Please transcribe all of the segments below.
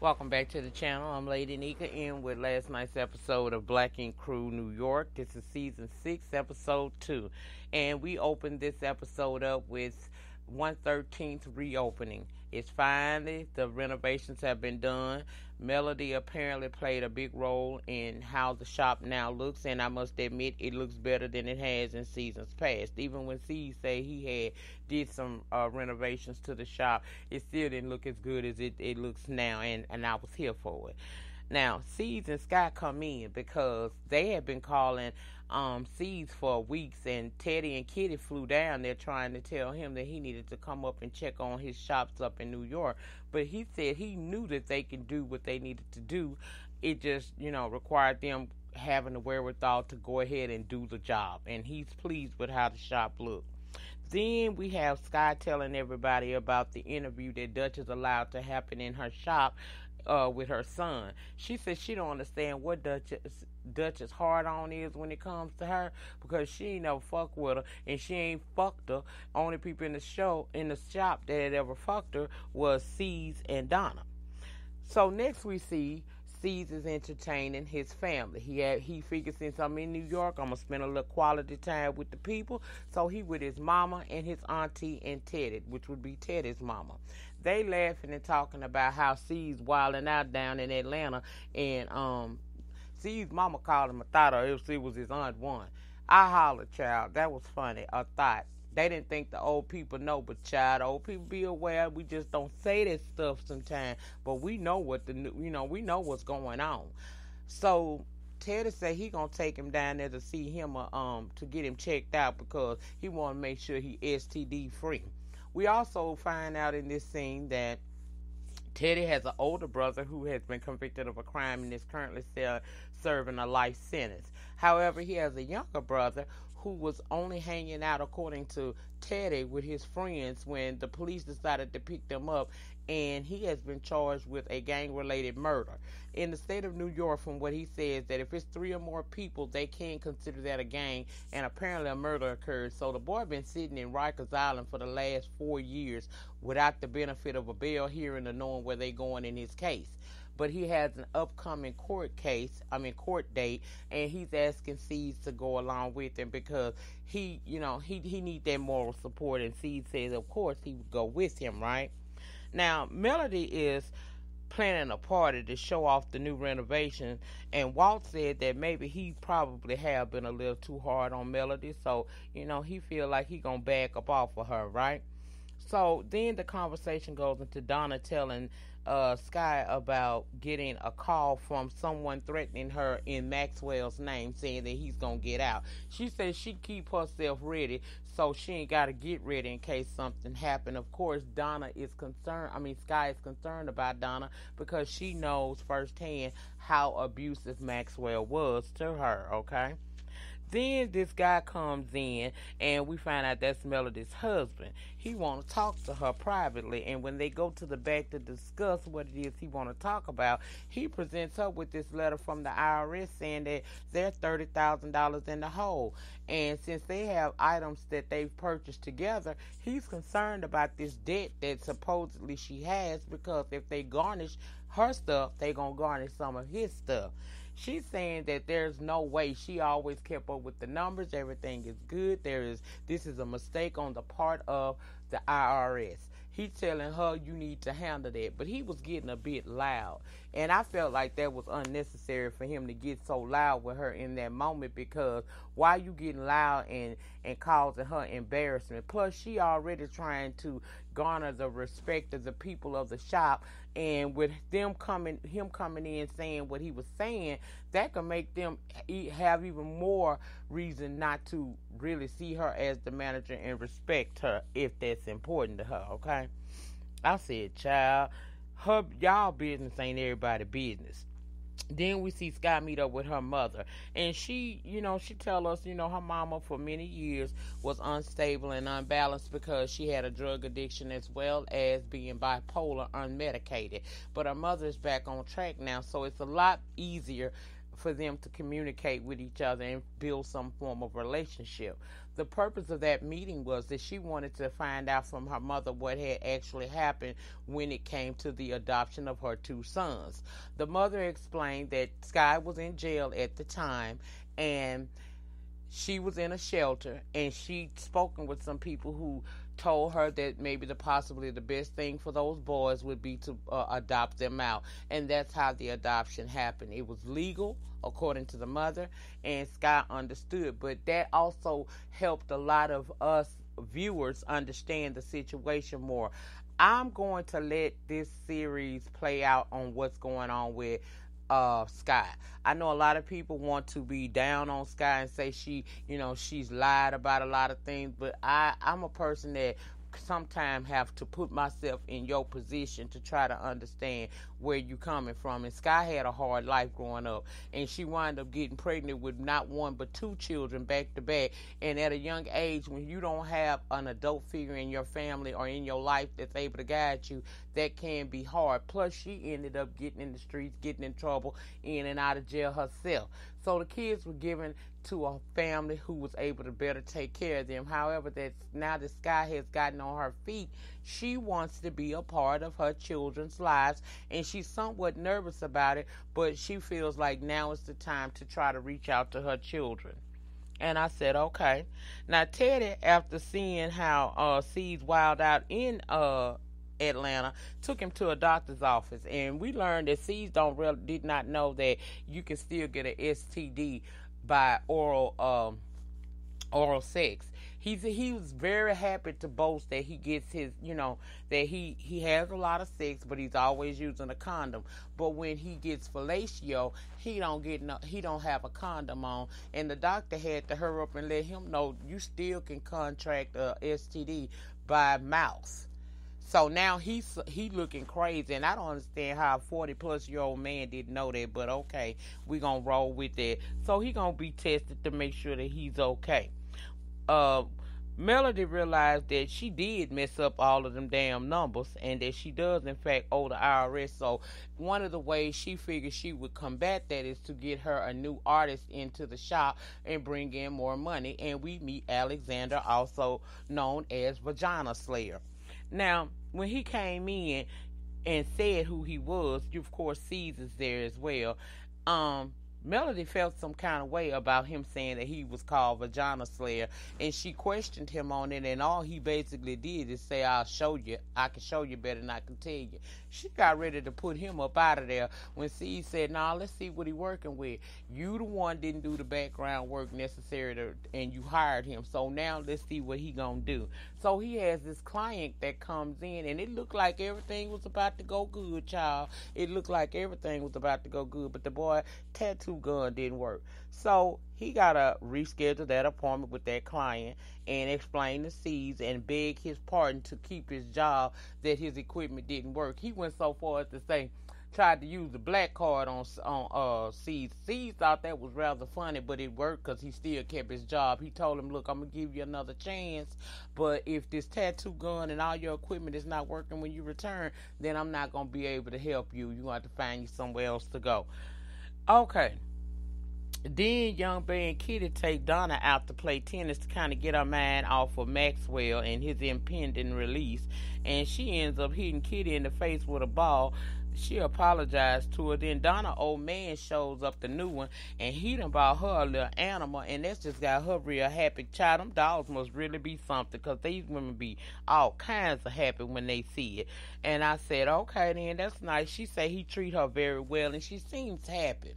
Welcome back to the channel. I'm Lady Nika in with last night's episode of Black Ink Crew New York. This is season 6, episode 2. And we opened this episode up with 113th reopening. It's finally, the renovations have been done. Melody apparently played a big role in how the shop now looks, and I must admit it looks better than it has in seasons past. Even when Sea6 said he had did some renovations to the shop, it still didn't look as good as it looks now, and I was here for it. Now, Seeds and Sky come in because they had been calling Seeds for weeks, and Teddy and Kitty flew down there trying to tell him that he needed to come up and check on his shops up in New York. But he said he knew that they could do what they needed to do. It just, required them having the wherewithal to go ahead and do the job. And he's pleased with how the shop looked. Then we have Sky telling everybody about the interview that Dutch is allowed to happen in her shop with her son. She says she don't understand what Dutch's hard on is when it comes to her, because she ain't never fucked with her, and she ain't fucked her. Only people in the shop that had ever fucked her was Seeds and Donna. So next we see Seeds is entertaining his family. He figures since I'm in New York, I'm gonna spend a little quality time with the people. So he with his mama and his auntie and Teddy, which would be Teddy's mama. They laughing and talking about how Seeds wilding out down in Atlanta, and Seeds' mama called him a thought, or it was his aunt one. I hollered, child. That was funny. A thought. They didn't think the old people know, but child, old people be aware. We just don't say that stuff sometimes, but we know we know what's going on. So Teddy said he gonna take him down there to see him, to get him checked out because he want to make sure he STD free. We also find out in this scene that Teddy has an older brother who has been convicted of a crime and is currently serving a life sentence. However, he has a younger brother who was only hanging out, according to Teddy, with his friends when the police decided to pick them up, and he has been charged with a gang-related murder. In the state of New York, from what he says, that if it's 3 or more people, they can consider that a gang, and apparently a murder occurred. So the boy been sitting in Rikers Island for the last 4 years without the benefit of a bail hearing or knowing where they going in his case. But he has an upcoming court date, and he's asking Seeds to go along with him because he need that moral support, and Seeds says of course he would go with him, right? Now, Melody is planning a party to show off the new renovation, and Walt said that maybe he probably have been a little too hard on Melody, so he feel like he gonna back up off of her, right? So then the conversation goes into Donna telling Sky about getting a call from someone threatening her in Maxwell's name, saying that he's gonna get out. She says she keep herself ready, so she ain't gotta get ready in case something happen. Of course, Sky is concerned about Donna because she knows firsthand how abusive Maxwell was to her, okay? Then this guy comes in, and we find out that's Melody's husband. He want to talk to her privately, and when they go to the back to discuss what it is he want to talk about, he presents her with this letter from the IRS saying that they're $30,000 in the hole. And since they have items that they've purchased together, he's concerned about this debt that supposedly she has, because if they garnish her stuff, they gonna garnish some of his stuff. She's saying that there's no way. She always kept up with the numbers. Everything is good. This is a mistake on the part of the IRS. He's telling her you need to handle that. But he was getting a bit loud. And I felt like that was unnecessary for him to get so loud with her in that moment, because why you getting loud and causing her embarrassment? Plus, she already trying to garner the respect of the people of the shop, and with him coming in saying what he was saying, that could make them have even more reason not to really see her as the manager and respect her if that's important to her, okay? I said, child, y'all business ain't everybody's business. Then we see Sky meet up with her mother, and she tell us, her mama for many years was unstable and unbalanced because she had a drug addiction as well as being bipolar, unmedicated. But her mother is back on track now, so it's a lot easier for them to communicate with each other and build some form of relationship. The purpose of that meeting was that she wanted to find out from her mother what had actually happened when it came to the adoption of her 2 sons. The mother explained that Sky was in jail at the time, and she was in a shelter, and she'd spoken with some people who told her that maybe possibly the best thing for those boys would be to adopt them out. And that's how the adoption happened. It was legal, according to the mother, and Sky understood. But that also helped a lot of us viewers understand the situation more. I'm going to let this series play out on what's going on with Sky. I know a lot of people want to be down on Sky and say she's lied about a lot of things, but I'm a person that sometimes have to put myself in your position to try to understand where you coming from. And Sky had a hard life growing up, and she wound up getting pregnant with not 1 but 2 children back to back. And at a young age, when you don't have an adult figure in your family or in your life that's able to guide you, that can be hard. Plus, she ended up getting in the streets, getting in trouble, in and out of jail herself. So the kids were given to a family who was able to better take care of them. However, now that Sky has gotten on her feet, she wants to be a part of her children's lives, and she's somewhat nervous about it, but she feels like now is the time to try to reach out to her children. And I said, okay. Now, Teddy, after seeing how C's wild out in Atlanta, took him to a doctor's office, and we learned that C's did not know that you can still get an STD by oral sex. He was very happy to boast that he gets his, that he has a lot of sex, but he's always using a condom. But when he gets fellatio, he don't have a condom on, and the doctor had to hurry up and let him know you still can contract a STD by mouth. So now he looking crazy, and I don't understand how a 40-plus-year-old man didn't know that, but okay, we gonna roll with that. So he gonna be tested to make sure that he's okay. Melody realized that she did mess up all of them damn numbers, and that she does in fact owe the IRS. So one of the ways she figured she would combat that is to get her a new artist into the shop and bring in more money. And we meet Alexander, also known as Vagina Slayer. Now, when he came in and said who he was, you of course sees is there as well. Melody felt some kind of way about him saying that he was called Vagina Slayer, and she questioned him on it, and all he basically did is say, I can show you better than I can tell you. She got ready to put him up out of there when C said, nah, let's see what he working with. You the one didn't do the background work necessary and you hired him, so now let's see what he gonna do. So he has this client that comes in, and it looked like everything was about to go good, child. It looked like everything was about to go good, but the boy tattoo gun didn't work. So he got to reschedule that appointment with that client and explain to C's and beg his pardon to keep his job that his equipment didn't work. He went so far as to say, tried to use the black card on C's. C's thought that was rather funny, but it worked because he still kept his job. He told him, look, I'm going to give you another chance, but if this tattoo gun and all your equipment is not working when you return, then I'm not going to be able to help you. You're going to have to find you somewhere else to go. Okay. Then Young Bay and Kitty take Donna out to play tennis to kind of get her mind off of Maxwell and his impending release, and she ends up hitting Kitty in the face with a ball. She apologized to her. Then Donna old man shows up, the new one, and he done bought her a little animal, and that's just got her real happy. Child, them dogs must really be something, because these women be all kinds of happy when they see it. And I said, okay then, that's nice. She said he treat her very well, and she seems happy.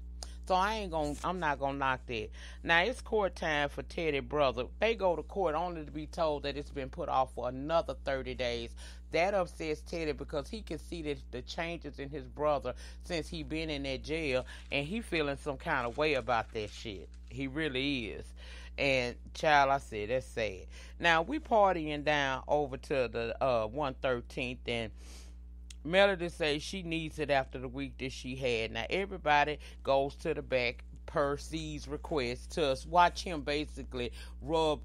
So I'm not gonna knock that. Now it's court time for Teddy's brother. They go to court only to be told that it's been put off for another 30 days. That upsets Teddy because he can see that the changes in his brother since he been in that jail, and he feeling some kind of way about that shit. He really is. And child, I said, that's sad. Now we partying down over to the 113th, and Melody says she needs it after the week that she had. Now everybody goes to the back per C's request to watch him basically rub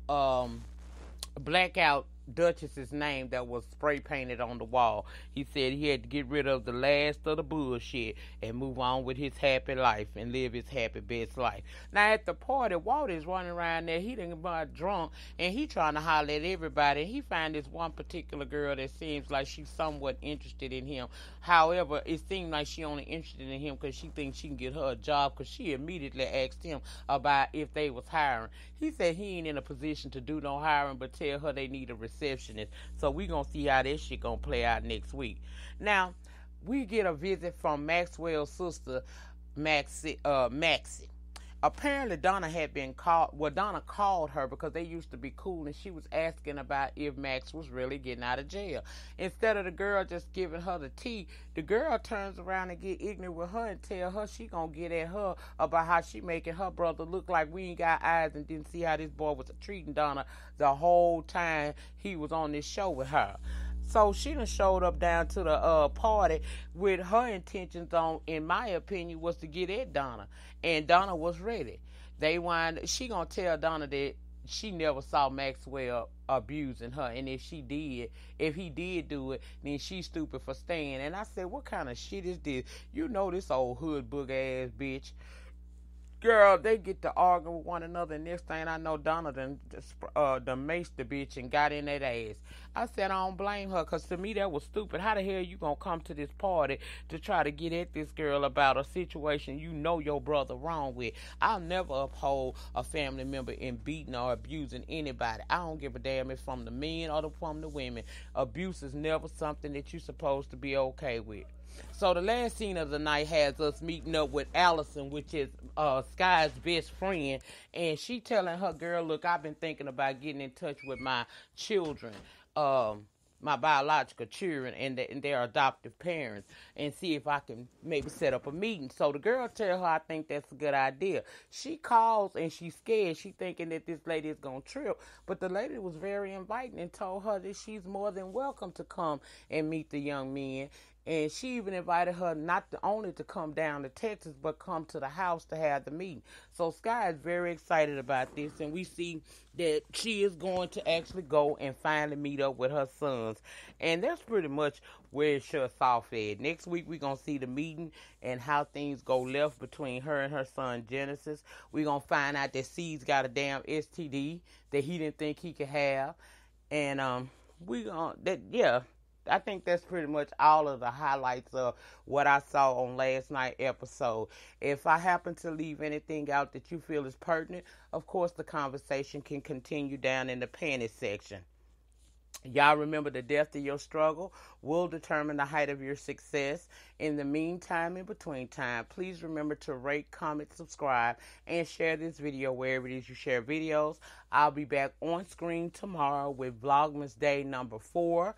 blackout Duchess's name that was spray painted on the wall. He said he had to get rid of the last of the bullshit and move on with his happy life and live his happy best life. Now at the party, Walt is running around there. He done got drunk and he trying to holler at everybody. And he find this one particular girl that seems like she's somewhat interested in him. However, it seemed like she only interested in him because she thinks she can get her a job, because she immediately asked him about if they was hiring. He said he ain't in a position to do no hiring, but tell her they need a receptionist. So we gonna see how this shit gonna play out next week. Now, we get a visit from Maxwell's sister, Maxie. Apparently Donna had been called. Well, Donna called her because they used to be cool, and she was asking about if Max was really getting out of jail. Instead of the girl just giving her the tea, the girl turns around and get ignorant with her and tell her she gonna get at her about how she making her brother look like we ain't got eyes, and didn't see how this boy was treating Donna the whole time he was on this show with her. So she done showed up down to the party with her intentions on, in my opinion, was to get at Donna. And Donna was ready. She gonna tell Donna that she never saw Maxwell abusing her. And if he did do it, then she's stupid for staying. And I said, what kind of shit is this? You know this old hood book ass bitch. Girl, they get to argue with one another, and next thing I know, Donna done maced the bitch and got in that ass. I said I don't blame her, because to me that was stupid. How the hell you gonna come to this party to try to get at this girl about a situation you know your brother wrong with? I'll never uphold a family member in beating or abusing anybody. I don't give a damn if from the men or from the women. Abuse is never something that you're supposed to be okay with. So the last scene of the night has us meeting up with Allison, which is Sky's best friend, and she telling her girl, look, I've been thinking about getting in touch with my children, my biological children and their adoptive parents, and see if I can maybe set up a meeting. So the girl tell her, I think that's a good idea. She calls and she's scared. She thinking that this lady is going to trip. But the lady was very inviting and told her that she's more than welcome to come and meet the young men. And she even invited her not only to come down to Texas, but come to the house to have the meeting. So Sky is very excited about this, and we see that she is going to actually go and finally meet up with her sons. And that's pretty much where it shuts off at. Next week, we're going to see the meeting and how things go left between her and her son, Genesis. We're going to find out that C's got a damn STD that he didn't think he could have. And I think that's pretty much all of the highlights of what I saw on last night's episode. If I happen to leave anything out that you feel is pertinent, of course the conversation can continue down in the panty section. Y'all remember, the depth of your struggle will determine the height of your success. In the meantime, in between time, please remember to rate, comment, subscribe, and share this video wherever it is you share videos. I'll be back on screen tomorrow with Vlogmas Day number 4.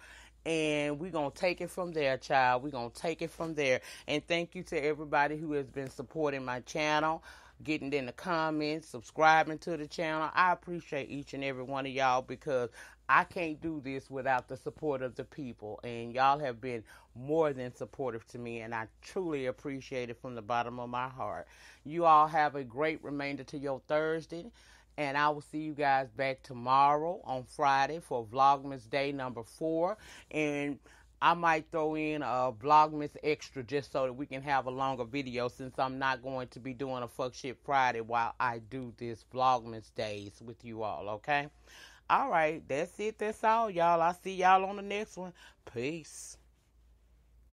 And we're going to take it from there, child. We're going to take it from there. And thank you to everybody who has been supporting my channel, getting in the comments, subscribing to the channel. I appreciate each and every one of y'all, because I can't do this without the support of the people. And y'all have been more than supportive to me, and I truly appreciate it from the bottom of my heart. You all have a great remainder to your Thursday. And I will see you guys back tomorrow on Friday for Vlogmas Day number 4. And I might throw in a Vlogmas extra just so that we can have a longer video, since I'm not going to be doing a Fuck Shit Friday while I do this Vlogmas Days with you all, okay? All right, that's it. That's all, y'all. I'll see y'all on the next one. Peace.